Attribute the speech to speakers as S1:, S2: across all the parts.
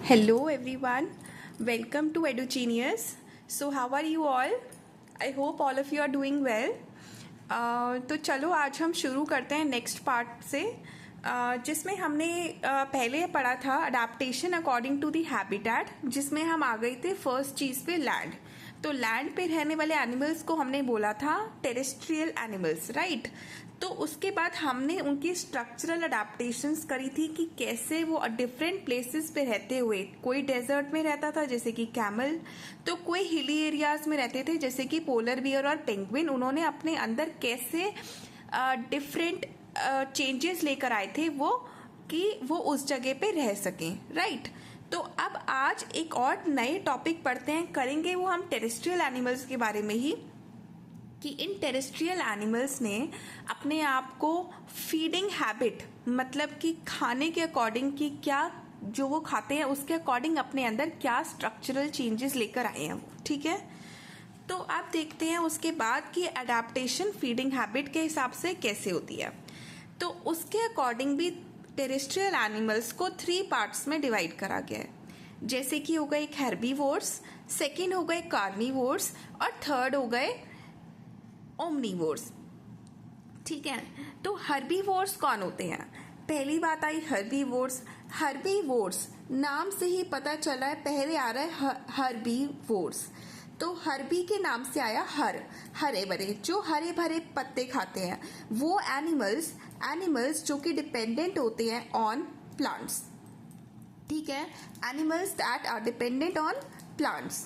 S1: Hello everyone, welcome to EduGenius. So how are you all? I hope all of you are doing well. तो चलो आज हम शुरू करते हैं नेक्स्ट पार्ट से जिसमें हमने पहले पढ़ा था adaptation according to the habitat, जिसमें हम आ गए थे फर्स्ट चीज़ पे लैंड। तो लैंड पे रहने वाले एनिमल्स को हमने बोला था टेरेस्ट्रियल एनिमल्स, राइट। तो उसके बाद हमने उनकी स्ट्रक्चरल अडेप्टेशंस करी थी कि कैसे वो डिफरेंट प्लेसेस पे रहते हुए, कोई डेजर्ट में रहता था जैसे कि कैमल, तो कोई हिली एरियाज में रहते थे जैसे कि पोलर बियर और पेंगुइन। उन्होंने अपने अंदर कैसे डिफरेंट चेंजेस लेकर आए थे वो कि वो उस जगह पे रह सकें, राइट। तो अब आज एक और नए टॉपिक पढ़ते हैं, करेंगे वो हम टेरेस्ट्रियल एनिमल्स के बारे में ही, कि इन टेरेस्ट्रियल एनिमल्स ने अपने आप को फीडिंग हैबिट, मतलब कि खाने के अकॉर्डिंग कि क्या जो वो खाते हैं उसके अकॉर्डिंग अपने अंदर क्या स्ट्रक्चरल चेंजेस लेकर आए हैं वो, ठीक है। तो आप देखते हैं उसके बाद कि अडेप्टेशन फीडिंग हैबिट के हिसाब से कैसे होती है। तो उसके अकॉर्डिंग भी टेरेस्ट्रियल एनिमल्स को 3 पार्ट्स में डिवाइड करा गया है, जैसे कि हो गए हेर्बीवोर्स, सेकेंड हो गए कार्निवोर्स और थर्ड हो गए ओमनीवोर्स, ठीक है। तो हर्बीवोर्स कौन होते हैं? पहली बात आई हर्बीवोर्स। हर्बीवोर्स नाम से ही पता चला है, पहले आ रहा है हर्बीवोर्स। तो हर्बी के नाम से आया हरे भरे, जो हरे भरे पत्ते खाते हैं वो एनिमल्स जो कि डिपेंडेंट होते हैं ऑन प्लांट्स, ठीक है। Animals that are dependent on plants,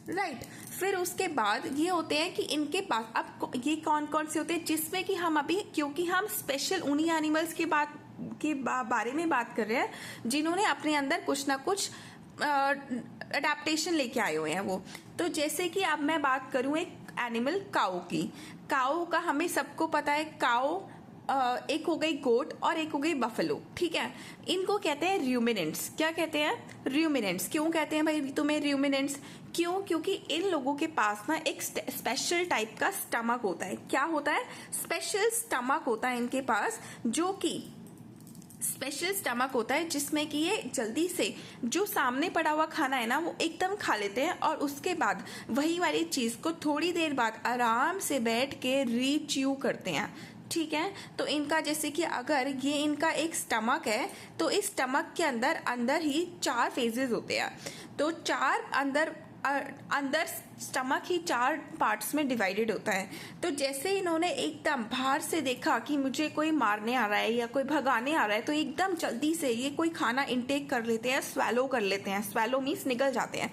S1: right. फिर उसके बाद ये होते हैं कि इनके पास अब ये कौन कौन से होते हैं, जिसमें कि हम अभी, क्योंकि हम स्पेशल उन्हीं एनिमल्स के बारे में बात कर रहे हैं जिन्होंने अपने अंदर कुछ ना कुछ अडेप्टेशन लेके आए हुए हैं वो। तो जैसे कि अब मैं बात करूं एक एनिमल काऊ की। काऊ का हमें सबको पता है, काऊ एक हो गई गोट और एक हो गई बफलो, ठीक है। इनको कहते हैं र्यूमिनेंट्स। क्या कहते हैं? र्यूमिनेंट्स। क्यों कहते हैं भाई तुम्हें र्यूमिनेंट्स? क्यों? क्योंकि इन लोगों के पास ना एक स्पेशल टाइप का स्टमक होता है। क्या होता है? स्पेशल स्टमक होता है इनके पास, जो कि स्पेशल स्टमक होता है जिसमें कि ये जल्दी से जो सामने पड़ा हुआ खाना है ना वो एकदम खा लेते हैं और उसके बाद वही वाली चीज को थोड़ी देर बाद आराम से बैठ के रीच्यू करते हैं, ठीक है। तो इनका जैसे कि अगर ये इनका एक स्टमक है तो इस स्टमक के अंदर ही 4 फेजेस होते हैं। तो 4 अंदर स्टमक ही 4 पार्ट्स में डिवाइडेड होता है। तो जैसे इन्होंने एकदम बाहर से देखा कि मुझे कोई मारने आ रहा है या कोई भगाने आ रहा है, तो एकदम जल्दी से ये कोई खाना इनटेक कर लेते हैं, स्वेलो कर लेते हैं। स्वेलो मीन्स निगल जाते हैं।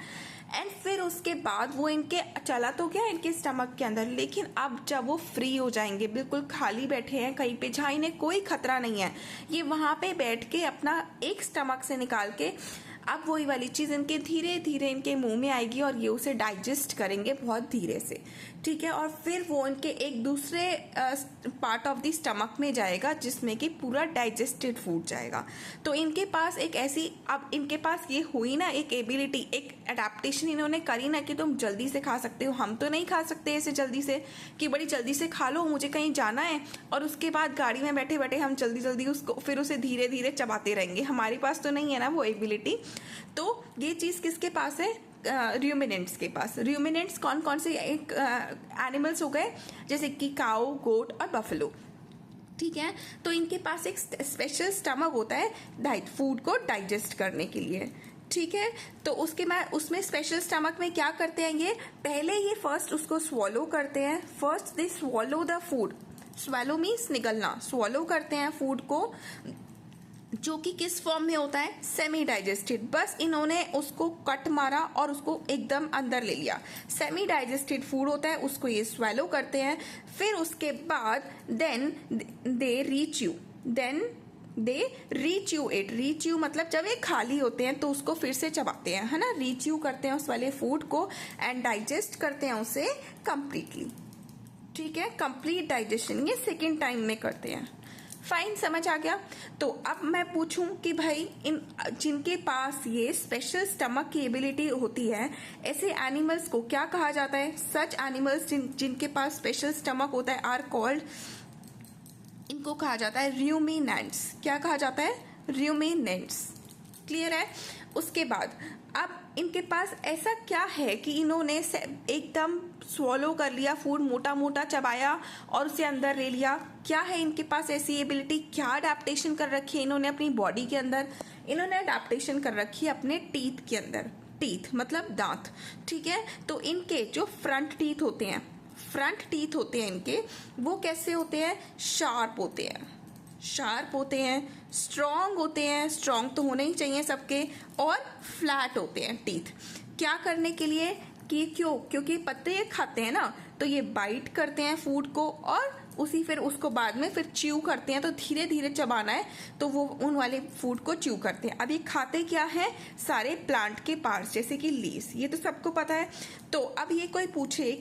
S1: एंड फिर उसके बाद वो इनके चला तो गया इनके स्टमक के अंदर, लेकिन अब जब वो फ्री हो जाएंगे, बिल्कुल खाली बैठे हैं कहीं पे जहाँ इन्हें कोई खतरा नहीं है, ये वहां पे बैठ के अपना एक स्टमक से निकाल के अब वही वाली चीज इनके धीरे धीरे इनके मुंह में आएगी और ये उसे डाइजेस्ट करेंगे बहुत धीरे से, ठीक है। और फिर वो इनके एक दूसरे पार्ट ऑफ द स्टमक में जाएगा जिसमें कि पूरा डाइजेस्टेड फूड जाएगा। तो इनके पास एक ऐसी, अब इनके पास ये हुई ना एक एबिलिटी, एक अडेप्टेशन इन्होंने करी ना कि तुम जल्दी से खा सकते हो। हम तो नहीं खा सकते ऐसे जल्दी से कि बड़ी जल्दी से खा लो, मुझे कहीं जाना है और उसके बाद गाड़ी में बैठे बैठे हम जल्दी जल्दी उसको फिर उसे धीरे धीरे चबाते रहेंगे। हमारे पास तो नहीं है ना वो एबिलिटी। तो ये चीज किसके पास है? र्यूमिनेंट्स के पास। र्यूमिनेंट्स कौन कौन से एनिमल्स हो गए? जैसे कि काऊ, गोट और बफलो, ठीक है। तो इनके पास एक स्पेशल स्टमक होता है फूड को डाइजेस्ट करने के लिए, ठीक है। तो उसके बाद उसमें स्पेशल स्टमक में क्या करते हैं ये? पहले ये फर्स्ट उसको स्वॉलो करते हैं। First they swallow the food. Swallow means निगलना। स्वॉलो करते हैं फूड को, जो कि किस फॉर्म में होता है? Semi digested. बस इन्होंने उसको कट मारा और उसको एकदम अंदर ले लिया। सेमी डाइजेस्टेड फूड होता है, उसको ये स्वेलो करते हैं। फिर उसके बाद देन दे रीच्यू इट। रीच्यू मतलब जब ये खाली होते हैं तो उसको फिर से चबाते हैं, है ना। रीच्यू करते हैं उस वाले फूड को एंड डाइजेस्ट करते हैं उसे कंप्लीटली, ठीक है। कंप्लीट डाइजेशन ये सेकेंड टाइम में करते हैं। फाइन, समझ आ गया। तो अब मैं पूछूं कि भाई इन जिनके पास ये स्पेशल स्टमक की एबिलिटी होती है, ऐसे एनिमल्स को क्या कहा जाता है? सच एनिमल्स जिनके पास स्पेशल स्टमक होता है आर कॉल्ड, इनको कहा जाता है र्यूमिनेंट्स। क्या कहा जाता है? ruminants। क्लियर है। उसके बाद अब इनके पास ऐसा क्या है कि इन्होंने एकदम स्वॉलो कर लिया फूड, मोटा मोटा चबाया और उसे अंदर ले लिया। क्या है इनके पास ऐसी एबिलिटी, क्या अडेप्टेशन कर रखी है इन्होंने अपनी बॉडी के अंदर? इन्होंने अडेप्टेशन कर रखी है अपने टीथ के अंदर। टीथ मतलब दांत, ठीक है। तो इनके जो फ्रंट टीथ होते हैं, फ्रंट टीथ होते हैं इनके, वो कैसे होते हैं? शार्प होते हैं, शार्प होते हैं, स्ट्रॉन्ग होते हैं, स्ट्रॉन्ग तो होने ही चाहिए सबके, और फ्लैट होते हैं टीथ। क्या करने के लिए कि क्योंकि पत्ते ये खाते हैं ना, तो ये बाइट करते हैं फूड को और फिर उसको बाद में फिर च्यू करते हैं। तो धीरे धीरे चबाना है तो वो उन वाले फूड को च्यू करते हैं। अब ये खाते क्या है? सारे प्लांट के पार्ट्स, जैसे कि लीव्स, ये तो सबको पता है। तो अब ये कोई पूछे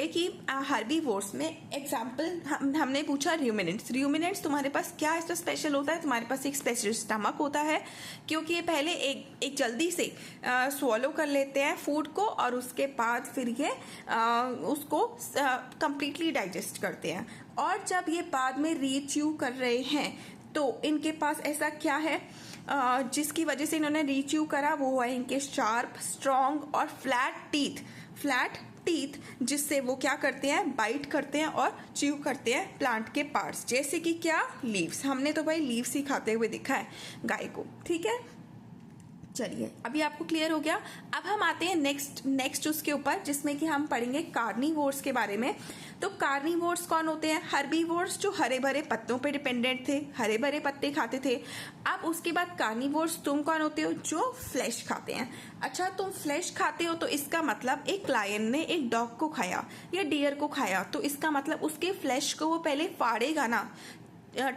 S1: कि हर्बीवोर्स में एग्जाम्पल हमने पूछा र्यूमिनेंट्स तुम्हारे पास क्या ऐसा स्पेशल होता है? तुम्हारे पास एक स्पेशल स्टमक होता है, क्योंकि ये पहले एक जल्दी से स्वॉलो कर लेते हैं फूड को और उसके बाद फिर ये उसको कंप्लीटली डाइजेस्ट करते हैं। और जब ये बाद में रीच्यू कर रहे हैं तो इनके पास ऐसा क्या है जिसकी वजह से इन्होंने रीच्यू करा? वो है इनके शार्प, स्ट्रॉन्ग और फ्लैट टीथ, जिससे वो क्या करते हैं? बाइट करते हैं और च्यू करते हैं प्लांट के पार्ट्स, जैसे कि क्या? लीव्स। हमने तो भाई लीव्स ही खाते हुए देखा है गाय को, ठीक है। चलिए अभी आपको क्लियर हो गया। अब हम आते हैं नेक्स्ट उसके ऊपर, जिसमें कि हम पढ़ेंगे कार्निवोर्स के बारे में। तो कार्निवोर्स कौन होते हैं? हर्बीवोर्स जो हरे भरे पत्तों पे डिपेंडेंट थे, हरे भरे पत्ते खाते थे। अब उसके बाद कार्निवोर्स तुम कौन होते हो? जो फ्लैश खाते हैं। अच्छा, तुम फ्लैश खाते हो तो इसका मतलब एक लायन ने एक डॉग को खाया या डियर को खाया, तो इसका मतलब उसके फ्लैश को वो पहले फाड़ेगा ना,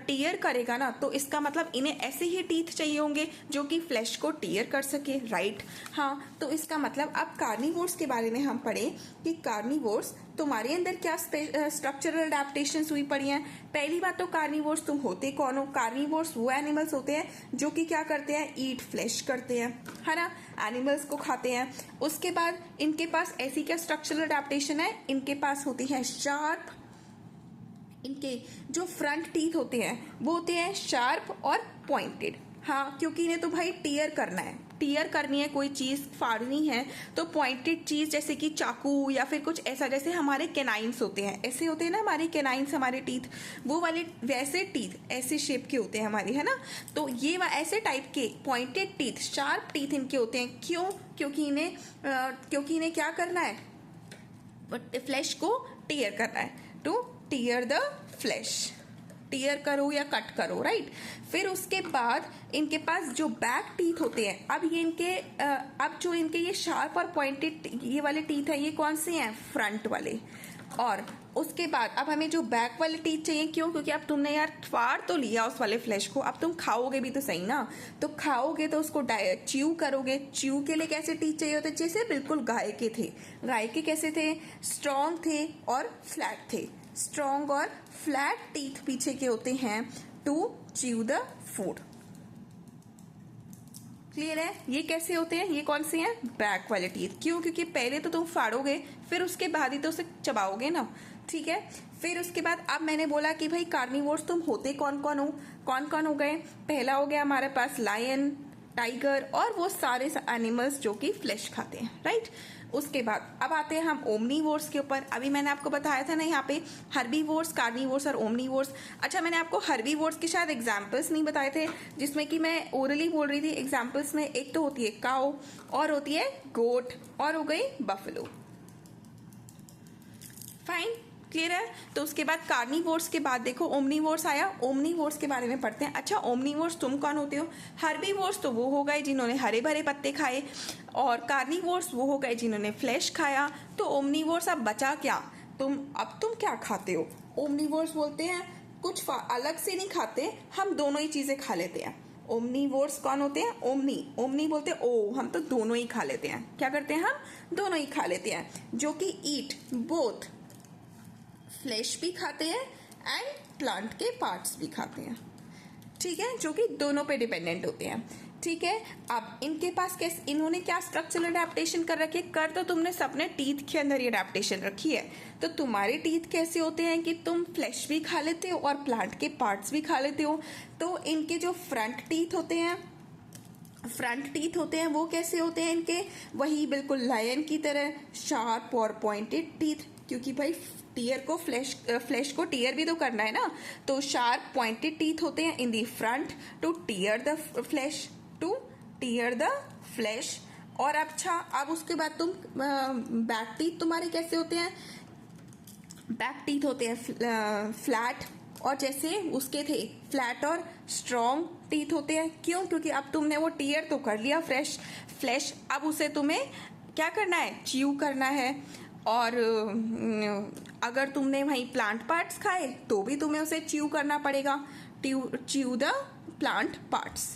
S1: टीयर करेगा ना, तो इसका मतलब इन्हें ऐसे ही टीथ चाहिए होंगे जो कि फ्लैश को टीयर कर सके, राइट? हाँ, तो इसका मतलब अब कार्निवोर्स के बारे में हम पढ़े कि कार्निवोर्स तुम्हारे अंदर क्या स्ट्रक्चरल अडेप्टेशंस हुई पड़ी हैं। पहली बात तो कार्निवोर्स तुम होते कौन हो? कार्निवोर्स वो एनिमल्स होते हैं जो कि क्या करते हैं? ईट फ्लैश करते हैं, है ना, एनिमल्स को खाते हैं। उसके बाद इनके पास ऐसी क्या स्ट्रक्चरल अडेप्टेशन है? इनके पास होती है शार्प, इनके जो फ्रंट टीथ होते हैं वो होते हैं शार्प और पॉइंटेड। हाँ, क्योंकि इन्हें तो भाई टीयर करना है, टीयर करनी है, कोई चीज फाड़नी है, तो पॉइंटेड चीज जैसे कि चाकू या फिर कुछ ऐसा, जैसे हमारे कैनाइन्स होते हैं, ऐसे होते हैं ना हमारे कैनाइन्स, हमारे टीथ, वो वाले वैसे टीथ ऐसे शेप के होते हैं हमारे, है ना। तो ये ऐसे टाइप के पॉइंटेड टीथ, शार्प टीथ इनके होते हैं। क्यों? क्योंकि इन्हें क्या करना है? फ्लैश को टीयर करना है, to tear the flesh, tear करो या कट करो, राइट। फिर उसके बाद इनके पास जो बैक टीथ होते हैं, अब जो इनके ये शार्प और पॉइंटेड ये वाले टीथ हैं, ये कौन से हैं? फ्रंट वाले। और उसके बाद अब हमें जो बैक वाले टीथ चाहिए। क्यों? क्योंकि अब तुमने यार फाड़ तो लिया उस वाले फ्लैश को, अब तुम खाओगे भी तो सही ना, तो खाओगे तो उसको च्यू करोगे। च्यू के लिए कैसे टीथ चाहिए होते? जैसे बिल्कुल गाय के थे। गाय के कैसे थे? स्ट्रॉन्ग थे और फ्लैट थे। स्ट्रॉन्ग और फ्लैट टीथ पीछे के होते हैं to chew the food. Clear है? ये कैसे होते हैं? ये कौन से हैं? बैक वाले टीथ। क्यों? क्योंकि पहले तो तुम फाड़ोगे, फिर उसके बाद ही तो उसे चबाओगे ना, ठीक है। फिर उसके बाद अब मैंने बोला कि भाई कार्निवोर्स तुम होते कौन कौन हो गए? पहला हो गया हमारे पास लायन, टाइगर और वो सारे एनिमल्स जो कि फ्लैश खाते हैं, राइट। उसके बाद अब आते हैं हम ओमनीवोर्स के ऊपर। अभी मैंने आपको बताया था ना यहाँ पे हर्बीवोर्स, कार्निवोर्स और ओमनीवोर्स। अच्छा, मैंने आपको हर्बीवोर्स के शायद एग्जाम्पल्स नहीं बताए थे, जिसमें कि मैं ओरली बोल रही थी। एग्जाम्पल्स में एक तो होती है काऊ, और होती है गोट, और हो गई बफेलो। फाइन, क्लियर है। तो उसके बाद कार्निवोर्स के बाद देखो ओमनीवोर्स आया। ओमनीवोर्स के बारे में पढ़ते हैं। अच्छा, ओमनीवोर्स तुम कौन होते हो? हर्बीवोर्स तो वो हो गए जिन्होंने हरे भरे पत्ते खाए, और कार्निवोर्स वो हो गए जिन्होंने फ्लैश खाया। तो ओमनीवोर्स अब बचा क्या? तुम क्या खाते हो? ओमनीवोर्स बोलते हैं कुछ अलग से नहीं खाते, हम दोनों ही चीजें खा लेते हैं। ओमनीवोर्स कौन होते हैं? ओमनी बोलते हैं ओ, हम तो दोनों ही खा लेते हैं। क्या करते हैं? हम दोनों ही खा लेते हैं, जो कि ईट बोथ, फ्लैश भी खाते हैं एंड प्लांट के पार्ट्स भी खाते हैं, ठीक है, जो कि दोनों पे डिपेंडेंट होते हैं, ठीक है। अब इनके पास कैसे, इन्होंने क्या स्ट्रक्चरल अडेप्टेशन कर रखी है, कर तो तुमने सबने टीथ के अंदर ही अडेप्टेशन रखी है। तो तुम्हारे टीथ कैसे होते हैं कि तुम फ्लैश भी खा लेते हो और प्लांट के पार्ट्स भी खा लेते हो। तो इनके जो फ्रंट टीथ होते हैं वो कैसे होते हैं इनके, वही बिल्कुल लायन की तरह शार्प और पॉइंटेड टीथ, क्योंकि भाई टीयर को फ्लैश को टीयर भी तो करना है ना। तो शार्प पॉइंटेड टीथ होते हैं in the front to tear the flesh. और अच्छा, अब उसके बाद तुम बैक टीथ तुम्हारे कैसे होते हैं, बैक टीथ होते हैं फ्लैट, और जैसे उसके थे फ्लैट और स्ट्रॉन्ग टीथ होते हैं। क्यों, क्योंकि अब तुमने वो टीयर तो कर लिया फ्लैश, अब उसे तुम्हें क्या करना है, च्यू करना है। और अगर तुमने वहीं प्लांट पार्ट्स खाए तो भी तुम्हें उसे च्यू करना पड़ेगा, chew the plant parts.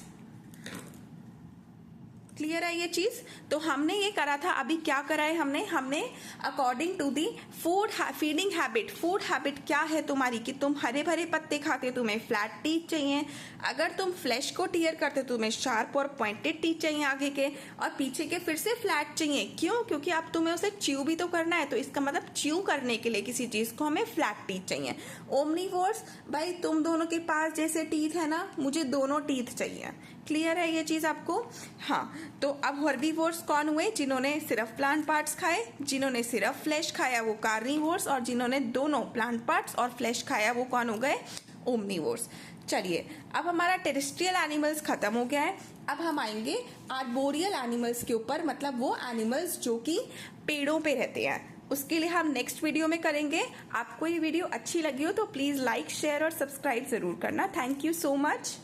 S1: Clear है ये चीज। तो हमने ये करा था, अभी क्या करा है हमने according to the feeding habit क्या है तुम्हारी, कि तुम हरे भरे पत्ते खाते, तुम्हें फ्लैट टीथ चाहिए। अगर तुम फ्लैश को टीयर करते तुम्हें शार्प और पॉइंटेड टीथ चाहिए आगे के, और पीछे के फिर से फ्लैट चाहिए। क्यों, क्योंकि अब तुम्हें उसे च्यू भी तो करना है, तो इसका मतलब च्यू करने के लिए किसी चीज को हमें फ्लैट टीथ चाहिए। ओमनीवोर्स, भाई तुम दोनों के पास जैसे टीथ है ना, मुझे दोनों टीथ चाहिए। क्लियर है ये चीज आपको। हाँ, तो अब हर्बीवोर्स कौन हुए, जिन्होंने सिर्फ प्लांट पार्ट्स खाए, जिन्होंने सिर्फ फ्लैश खाया वो कार्निवोर्स, और जिन्होंने दोनों प्लांट पार्ट्स और फ्लैश खाया वो कौन हो गए, ओमनीवोर्स। चलिए, अब हमारा टेरेस्ट्रियल एनिमल्स खत्म हो गया है। अब हम आएंगे आर्बोरियल एनिमल्स के ऊपर, मतलब वो एनिमल्स जो कि पेड़ों पे रहते हैं। उसके लिए हम नेक्स्ट वीडियो में करेंगे। आपको ये वीडियो अच्छी लगी हो तो प्लीज लाइक, शेयर और सब्सक्राइब जरूर करना। Thank you so much.